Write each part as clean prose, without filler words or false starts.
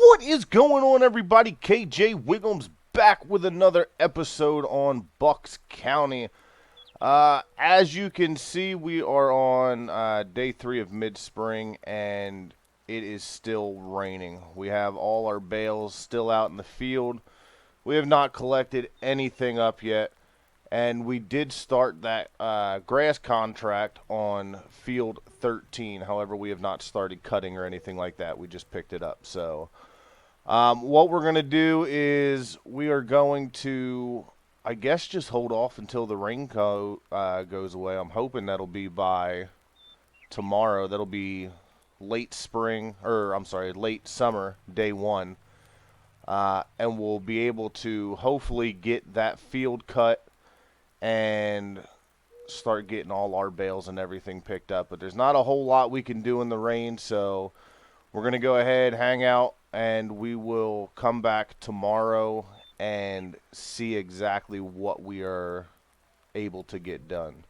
What is going on, everybody? KJ Wiggums back with another episode on Bucks County. As you can see, we are on day 3 of mid-spring, and it is still raining. We have all our bales still out in the field. We have not collected anything up yet, and we did start that grass contract on field 13. However, we have not started cutting or anything like that. We just picked it up. So what we're going to do is we are going to, I guess, just hold off until the rain goes away. I'm hoping that'll be by tomorrow. That'll be late summer, day 1. And we'll be able to hopefully get that field cut and start getting all our bales and everything picked up. But there's not a whole lot we can do in the rain, so we're going to go ahead, hang out, and we will come back tomorrow and see exactly what we are able to get done.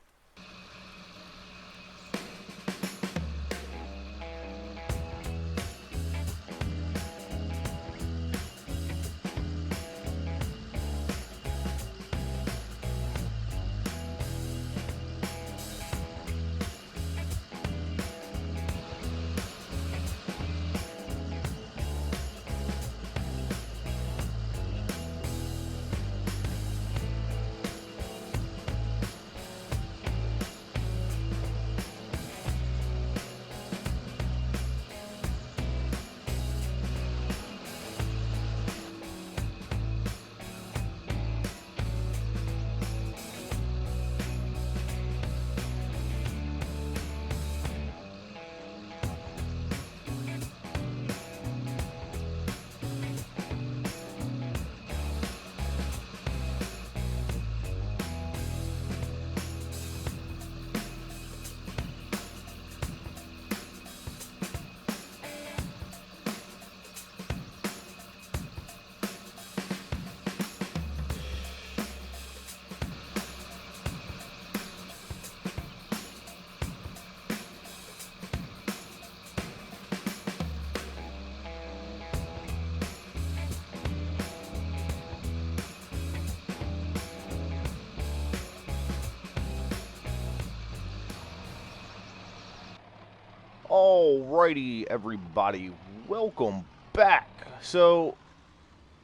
Alrighty, everybody, welcome back. So,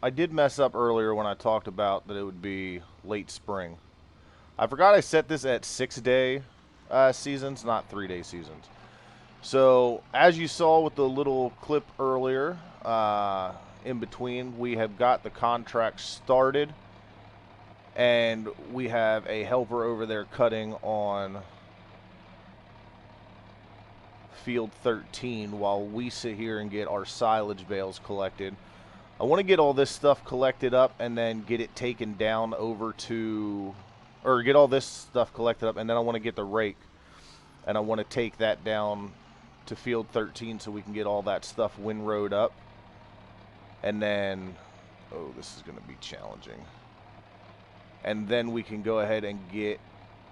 I did mess up earlier when I talked about that it would be late spring. I forgot I set this at 6-day seasons, not 3-day seasons. So, as you saw with the little clip earlier, in between, we have got the contract started, and we have a helper over there cutting on field 13 while we sit here and get our silage bales collected. I want to get all this stuff collected up and then get it taken down over to, or get all this stuff collected up, and then I want to get the rake and I want to take that down to field 13 so we can get all that stuff windrowed up. And then, oh, this is going to be challenging. And then we can go ahead and get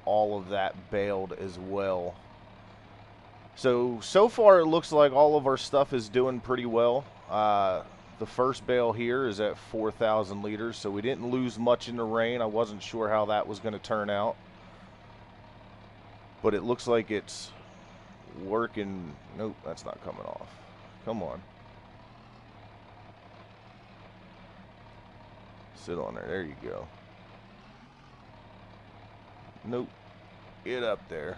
all of that baled as well. So far it looks like all of our stuff is doing pretty well. The first bale here is at 4,000 liters, so we didn't lose much in the rain. I wasn't sure how that was going to turn out. But it looks like it's working. Nope, that's not coming off. Come on. Sit on there. There you go. Nope. Get up there.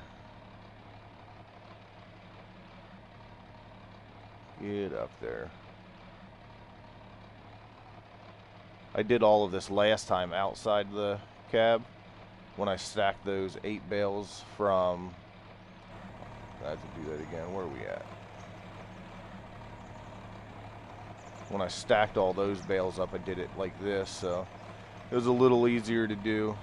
Get up there. I did all of this last time outside the cab when I stacked those 8 bales from, I have to do that again. Where are we at? When I stacked all those bales up, I did it like this, so it was a little easier to do.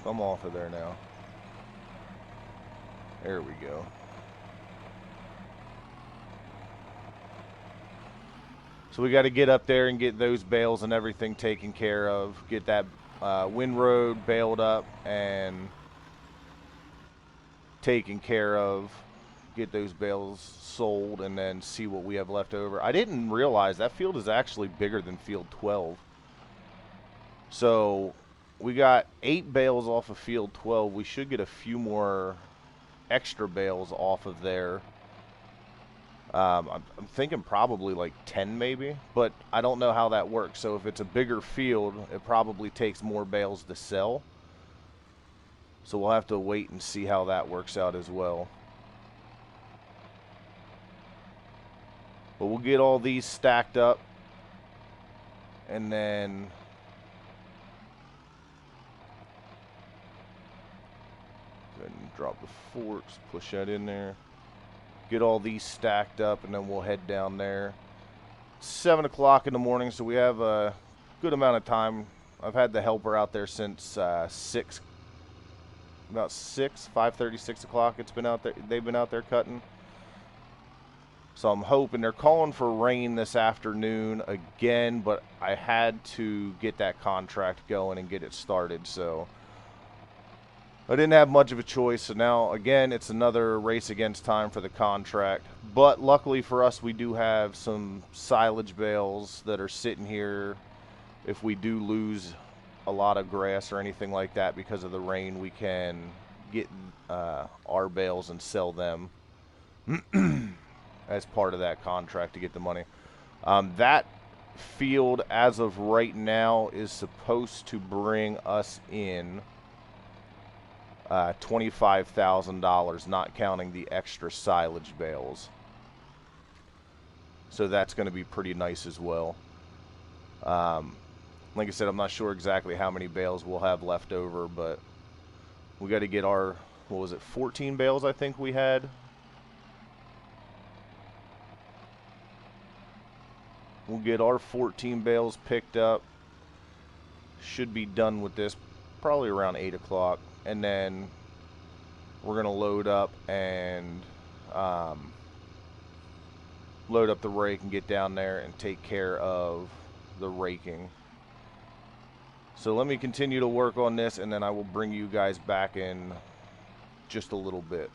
Come off of there now. There we go. So we got to get up there and get those bales and everything taken care of. Get that windrowed, baled up, and taken care of. get those bales sold, and then see what we have left over. I didn't realize that field is actually bigger than field 12. So we got 8 bales off of field 12. We should get a few more extra bales off of there. I'm thinking probably like 10 maybe, but I don't know how that works. So if it's a bigger field, it probably takes more bales to sell. So we'll have to wait and see how that works out as well. But we'll get all these stacked up, and then go ahead and drop the forks, push that in there. Get all these stacked up, and then we'll head down there. 7 o'clock in the morning, so we have a good amount of time. I've had the helper out there since 6, about 6, 5:30, 6 o'clock. It's been out there. They've been out there cutting. So I'm hoping they're calling for rain this afternoon again, but I had to get that contract going and get it started, so I didn't have much of a choice. So now, again, it's another race against time for the contract. But luckily for us, we do have some silage bales that are sitting here. If we do lose a lot of grass or anything like that because of the rain, we can get our bales and sell them as part of that contract to get the money. That field, as of right now, is supposed to bring us in $25,000, not counting the extra silage bales. So that's going to be pretty nice as well. Like I said, I'm not sure exactly how many bales we'll have left over, but we got to get our, what was it, 14 bales I think we had. We'll get our 14 bales picked up. Should be done with this probably around 8 o'clock. And then we're going to load up and load up the rake and get down there and take care of the raking. So let me continue to work on this, and then I will bring you guys back in just a little bit.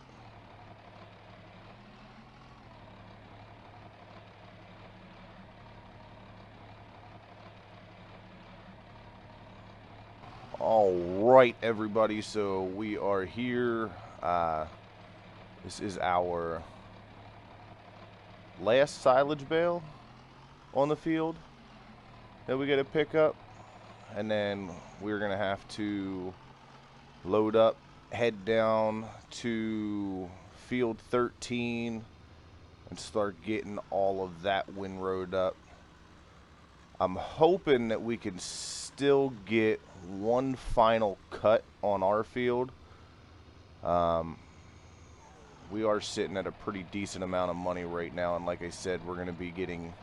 All right, everybody, so we are here. This is our last silage bale on the field that we got to pick up, and then we're gonna have to load up, head down to field 13 and start getting all of that windrowed up. I'm hoping that we can still get one final cut on our field. We are sitting at a pretty decent amount of money right now, and like I said, we're going to be getting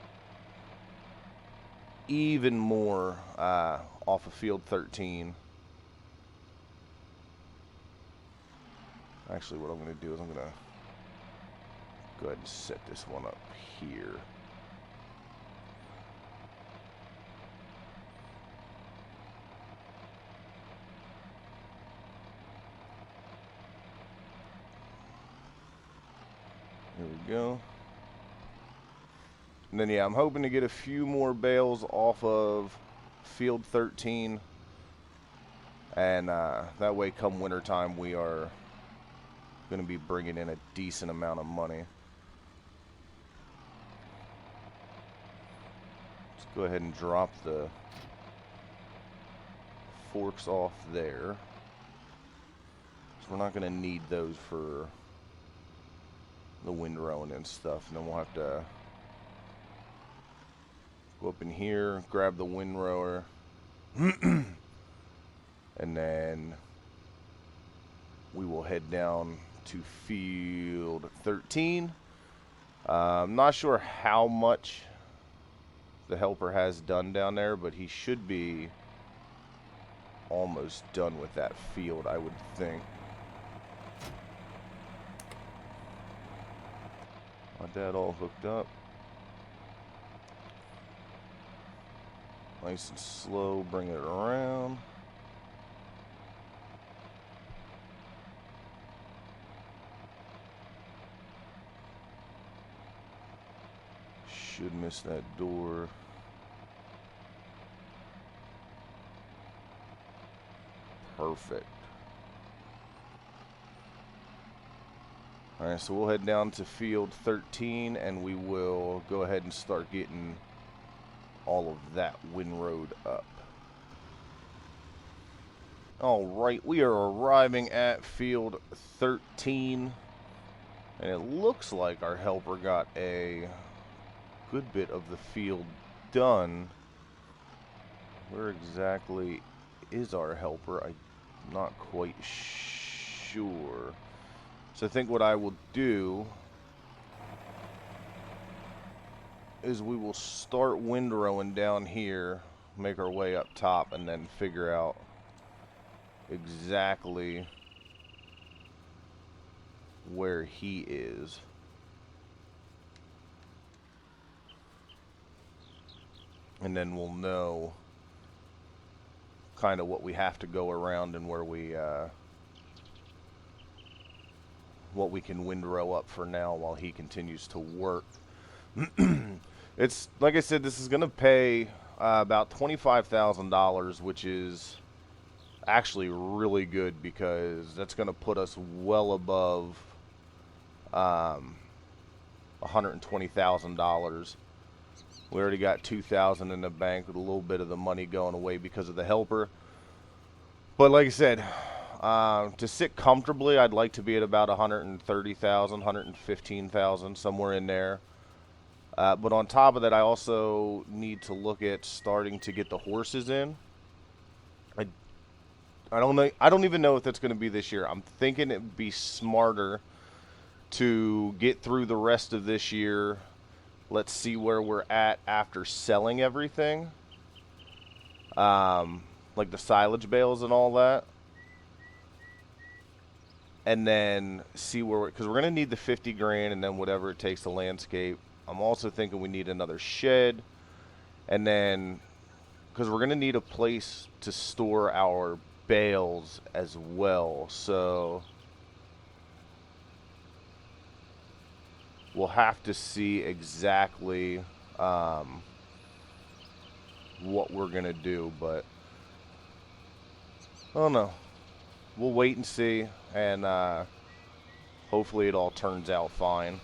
even more off of field 13. Actually, what I'm going to do is I'm going to go ahead and set this one up here. There we go. And then, yeah, I'm hoping to get a few more bales off of field 13. And that way, come wintertime, we are going to be bringing in a decent amount of money. Let's go ahead and drop the forks off there. So we're not going to need those for the windrowing and stuff. And then we'll have to go up in here, grab the windrower, and then we will head down to field 13. I'm not sure how much the helper has done down there, but he should be almost done with that field, I would think. Got that all hooked up. Nice and slow, bring it around. Should miss that door. Perfect. Alright, so we'll head down to field 13 and we will go ahead and start getting all of that windrowed up. Alright, we are arriving at field 13. And it looks like our helper got a good bit of the field done. Where exactly is our helper? I'm not quite sure. So I think what I will do is we will start windrowing down here, make our way up top, and then figure out exactly where he is. And then we'll know kind of what we have to go around and where we what we can windrow up for now while he continues to work. It's like I said, this is going to pay about $25,000, which is actually really good because that's going to put us well above $120,000. We already got $2,000 in the bank with a little bit of the money going away because of the helper. But like I said, to sit comfortably, I'd like to be at about 130,000, 115,000, somewhere in there. But on top of that, I also need to look at starting to get the horses in. I don't know. I don't even know if that's going to be this year. I'm thinking it'd be smarter to get through the rest of this year. Let's see where we're at after selling everything, like the silage bales and all that. And then see where because we're going to need the 50 grand and then whatever it takes to landscape. I'm also thinking we need another shed. And then, because we're going to need a place to store our bales as well. So, we'll have to see exactly what we're going to do. But, I don't know. We'll wait and see. And hopefully it all turns out fine.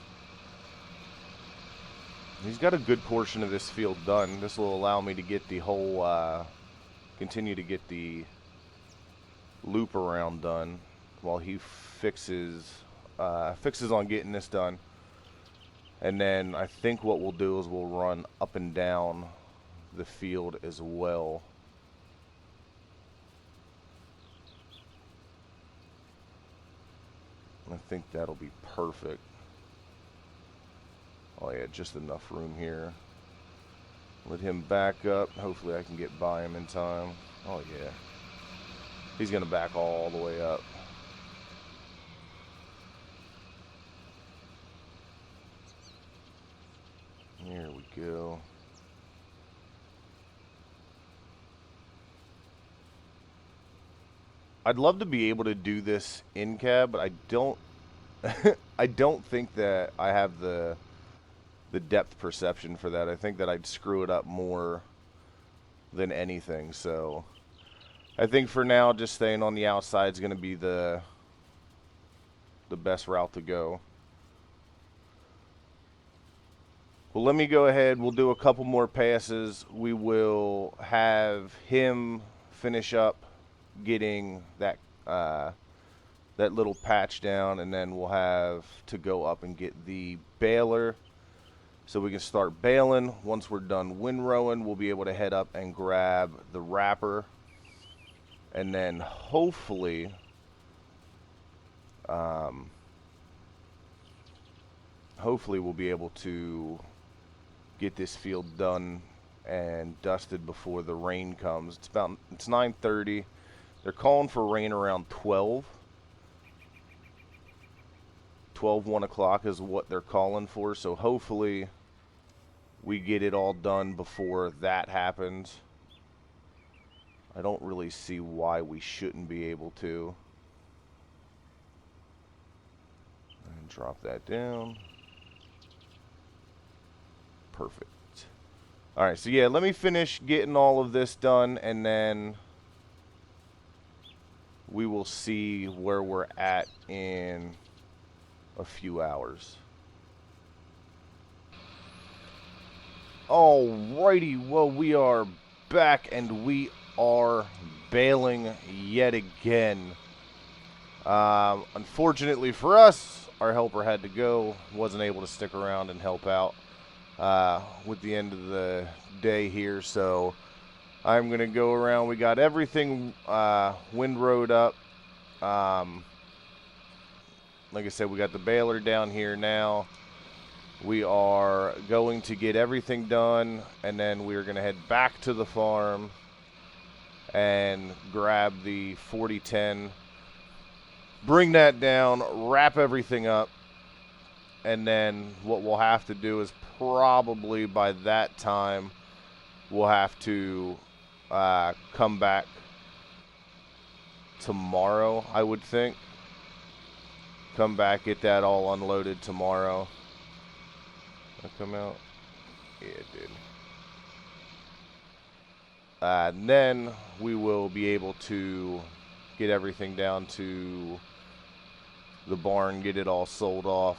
He's got a good portion of this field done. This will allow me to get the whole, continue to get the loop around done while he fixes on getting this done. And then I think what we'll do is we'll run up and down the field as well. I think that'll be perfect. Oh yeah, just enough room here. Let him back up. Hopefully I can get by him in time. Oh yeah. He's going to back all the way up. Here we go. I'd love to be able to do this in cab, but I don't I don't think that I have the depth perception for that. I think that I'd screw it up more than anything. So I think for now, just staying on the outside is going to be the best route to go. Well, let me go ahead. We'll do a couple more passes. We will have him finish up getting that that little patch down, and then we'll have to go up and get the baler so we can start baling. Once we're done windrowing, we'll be able to head up and grab the wrapper, and then hopefully hopefully we'll be able to get this field done and dusted before the rain comes. It's 9:30. They're calling for rain around 12. 1 o'clock is what they're calling for, so hopefully we get it all done before that happens. I don't really see why we shouldn't be able to. And drop that down. Perfect. All right, so yeah, let me finish getting all of this done, and then we will see where we're at in a few hours. Alrighty, well, we are back, and we are bailing yet again. Unfortunately for us, our helper had to go, wasn't able to stick around and help out with the end of the day here, so I'm going to go around. We got everything windrowed up. Like I said, we got the baler down here now. We are going to get everything done, and then we're going to head back to the farm and grab the 4010, bring that down, wrap everything up, and then what we'll have to do is probably by that time we'll have to come back tomorrow, I would think. Come back, get that all unloaded tomorrow. Did that come out? Yeah, it did. And then we will be able to get everything down to the barn, get it all sold off,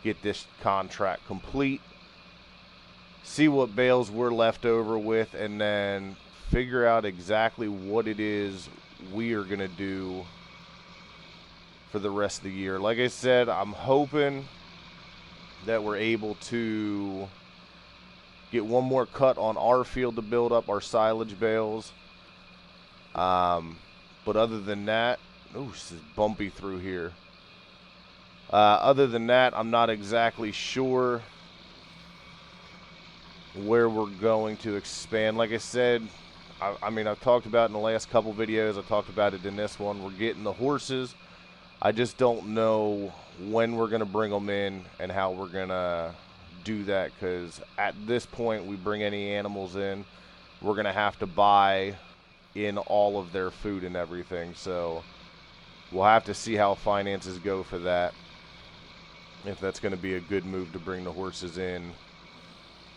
get this contract complete, see what bales we're left over with, and then figure out exactly what it is we are going to do for the rest of the year. Like I said, I'm hoping that we're able to get one more cut on our field to build up our silage bales. But other than that, ooh, this is bumpy through here. Other than that, I'm not exactly sure where we're going to expand. Like I said, I mean, I've talked about it in the last couple videos. I talked about it in this one. We're getting the horses. I just don't know when we're going to bring them in and how we're going to do that, because at this point, we bring any animals in, we're going to have to buy in all of their food and everything. So we'll have to see how finances go for that, if that's going to be a good move to bring the horses in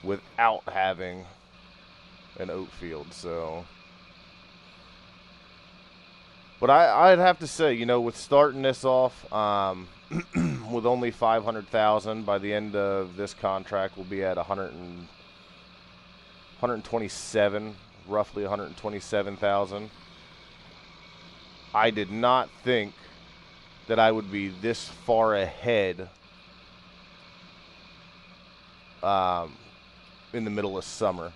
without having an oat field. So, but I'd have to say, you know, with starting this off with only 500,000, by the end of this contract, we'll be at 127, roughly 127,000. I did not think that I would be this far ahead in the middle of summer.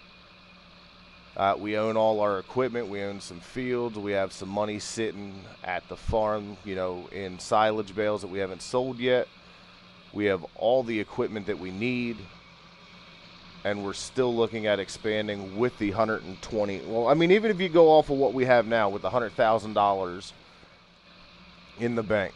We own all our equipment. We own some fields. We have some money sitting at the farm, you know, in silage bales that we haven't sold yet. We have all the equipment that we need, and we're still looking at expanding with the 120. Well, I mean, even if you go off of what we have now with the $100,000 in the bank,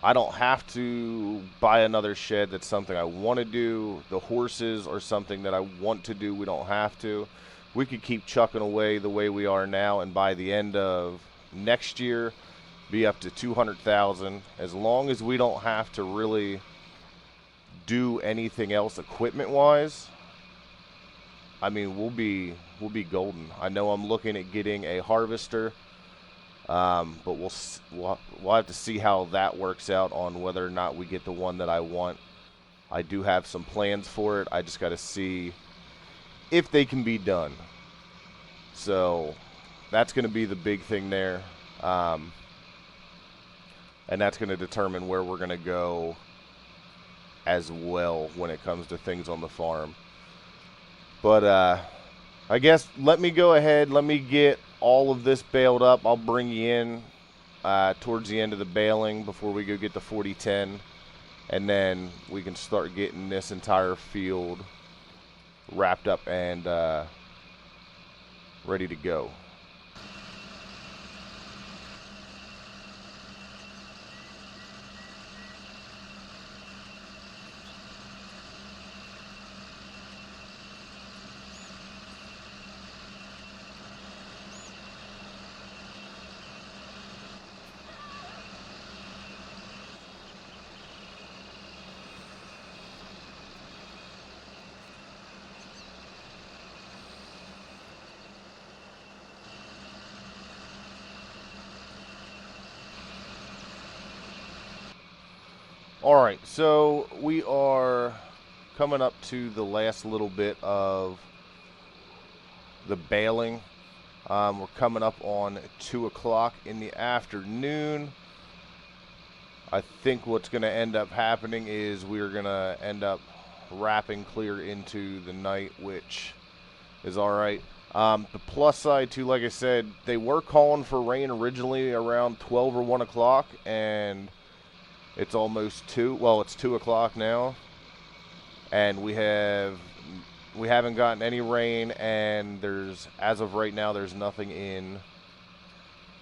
I don't have to buy another shed. That's something I want to do. The horses are something that I want to do. We don't have to. We could keep chucking away the way we are now, and by the end of next year, be up to 200,000. As long as we don't have to really do anything else equipment-wise, I mean, we'll be golden. I know I'm looking at getting a harvester. But we'll have to see how that works out on whether or not we get the one that I want. I do have some plans for it. I just got to see if they can be done. So that's going to be the big thing there. And that's going to determine where we're going to go as well when it comes to things on the farm. But I guess let me go ahead. Let me get all of this baled up. I'll bring you in towards the end of the baling before we go get the 4010, and then we can start getting this entire field wrapped up and ready to go. All right, so we are coming up to the last little bit of the baling. We're coming up on 2 o'clock in the afternoon. I think what's going to end up happening is we're going to end up wrapping clear into the night, which is all right. The plus side, too, like I said, they were calling for rain originally around 12 or 1 o'clock, and it's almost 2. Well, it's 2 o'clock now, and we haven't gotten any rain, and as of right now, there's nothing in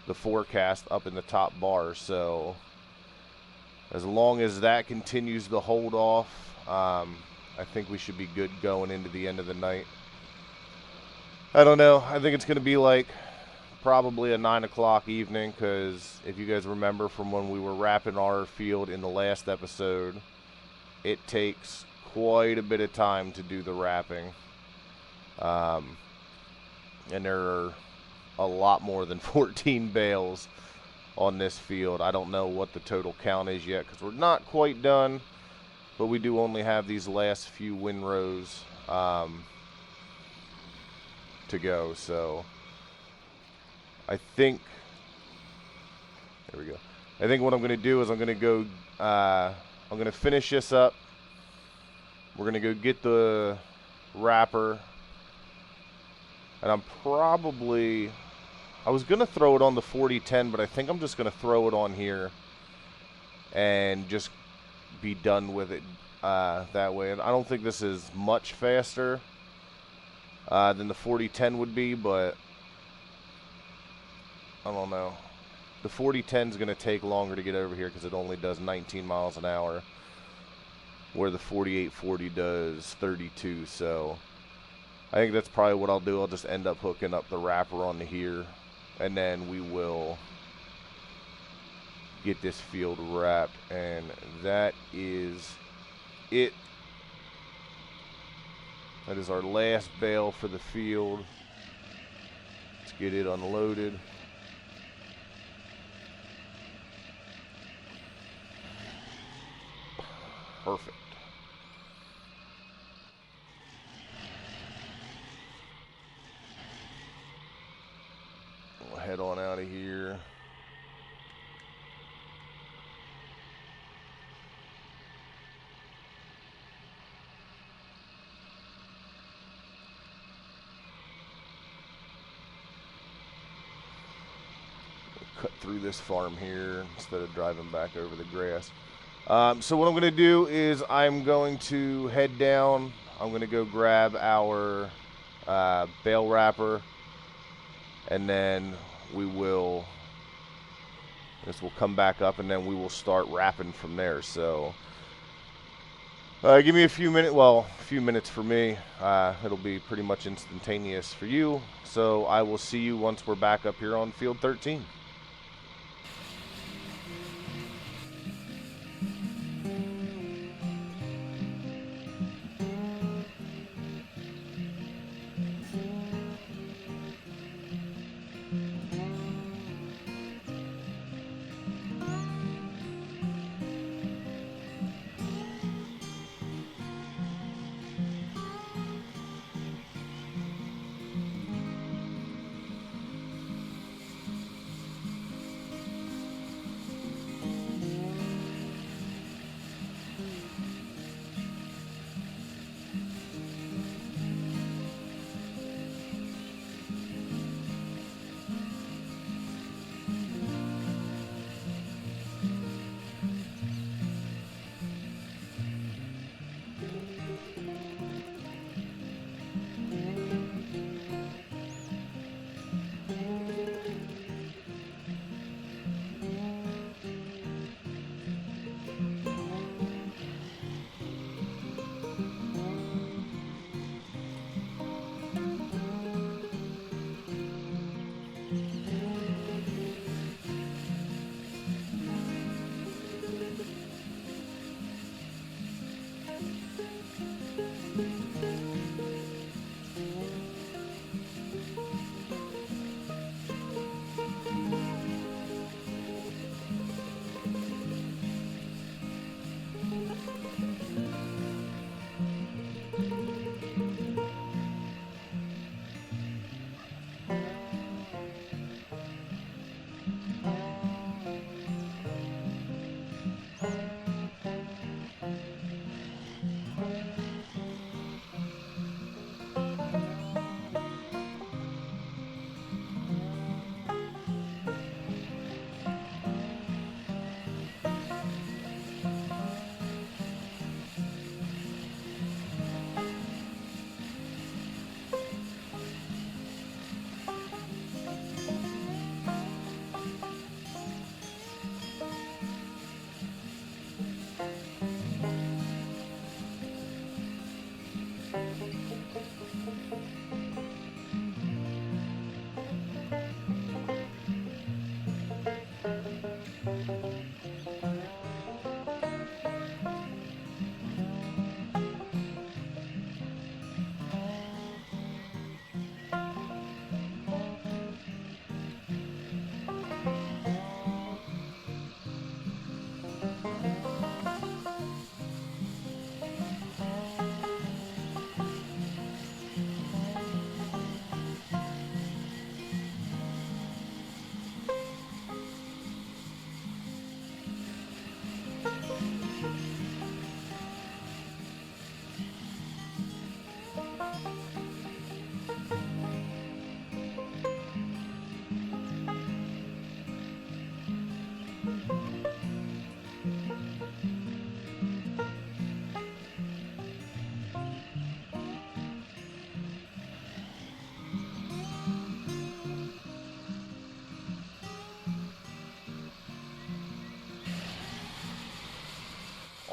the forecast up in the top bar. So as long as that continues to hold off, I think we should be good going into the end of the night. I don't know. I think it's going to be like probably a 9 o'clock evening, because if you guys remember from when we were wrapping our field in the last episode, it takes quite a bit of time to do the wrapping. And there are a lot more than 14 bales on this field. I don't know what the total count is yet, because we're not quite done, but we do only have these last few windrows to go. So I think, there we go. I think what I'm going to do is I'm going to go, I'm going to finish this up. We're going to go get the wrapper, and I was going to throw it on the 4010, but I think I'm just going to throw it on here and just be done with it that way. And I don't think this is much faster than the 4010 would be, but I don't know. The 4010 is going to take longer to get over here because it only does 19 miles an hour, where the 4840 does 32. So I think that's probably what I'll do. I'll just end up hooking up the wrapper onto here, and then we will get this field wrapped, and that is it. That is our last bale for the field. Let's get it unloaded. Perfect. We'll head on out of here. Cut through this farm here instead of driving back over the grass. So what I'm going to do is I'm going to head down. I'm going to go grab our bale wrapper, and then this will come back up, and then we will start wrapping from there. So give me a few minutes for me. It'll be pretty much instantaneous for you. So I will see you once we're back up here on field 13.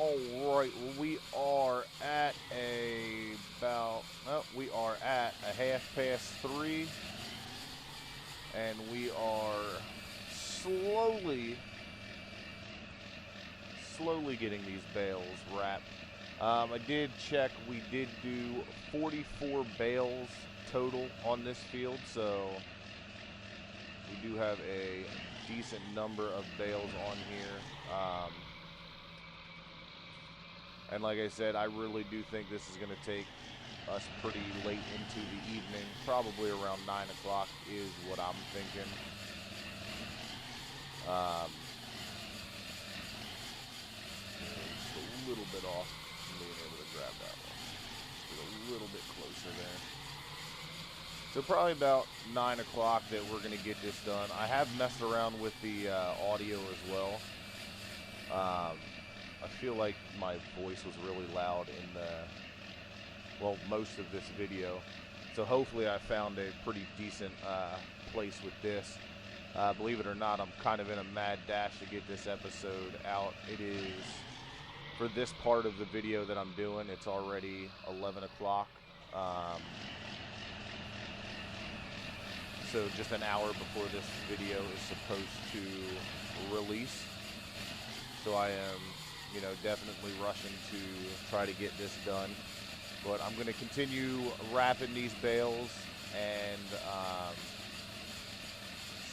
All right, well, we are at we are at a 3:30, and we are slowly getting these bales wrapped. I did check, we did do 44 bales total on this field, so we do have a decent number of bales on here. And like I said, I really do think this is going to take us pretty late into the evening. Probably around 9 o'clock is what I'm thinking. Just a little bit off from being able to grab that one. Just get a little bit closer there. So probably about 9 o'clock that we're going to get this done. I have messed around with the audio as well. I feel like my voice was really loud in most of this video. So hopefully I found a pretty decent place with this. Believe it or not, I'm kind of in a mad dash to get this episode out. It is, for this part of the video that I'm doing, it's already 11 o'clock. So just an hour before this video is supposed to release. So I am, definitely rushing to try to get this done. But I'm going to continue wrapping these bales and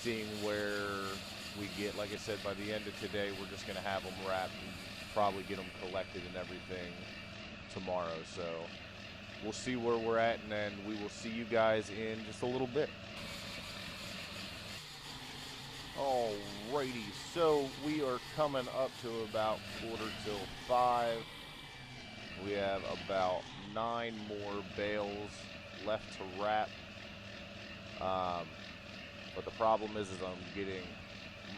seeing where we get. Like I said, by the end of today, we're just going to have them wrapped and probably get them collected and everything tomorrow. So we'll see where we're at, and then we will see you guys in just a little bit. Alrighty, so we are coming up to about 4:45. We have about 9 more bales left to wrap. But the problem is I'm getting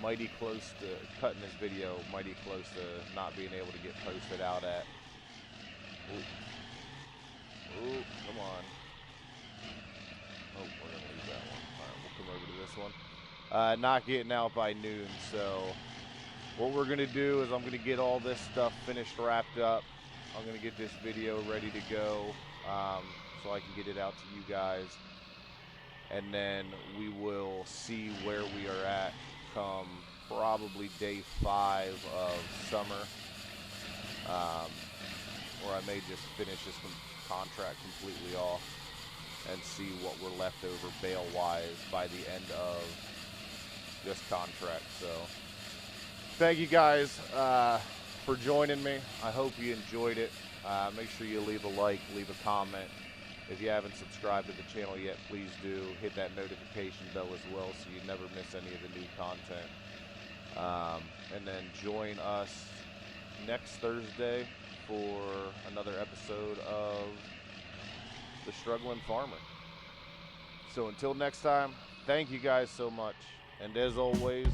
mighty close to cutting this video, mighty close to not being able to get posted out at. Ooh, come on. Oh, we're going to leave that one. All right, we'll come over to this one. Not getting out by noon, so what we're going to do is I'm going to get all this stuff finished, wrapped up. I'm going to get this video ready to go so I can get it out to you guys. And then we will see where we are at come probably day 5 of summer. Or I may just finish this contract completely off and see what we're left over bale-wise by the end of this contract. So thank you guys for joining me. I hope you enjoyed it. Make sure you leave a like, leave a comment. If you haven't subscribed to the channel yet, please do. Hit that notification bell as well so you never miss any of the new content. And then join us next Thursday for another episode of The Struggling Farmer. So until next time, thank you guys so much. And as always,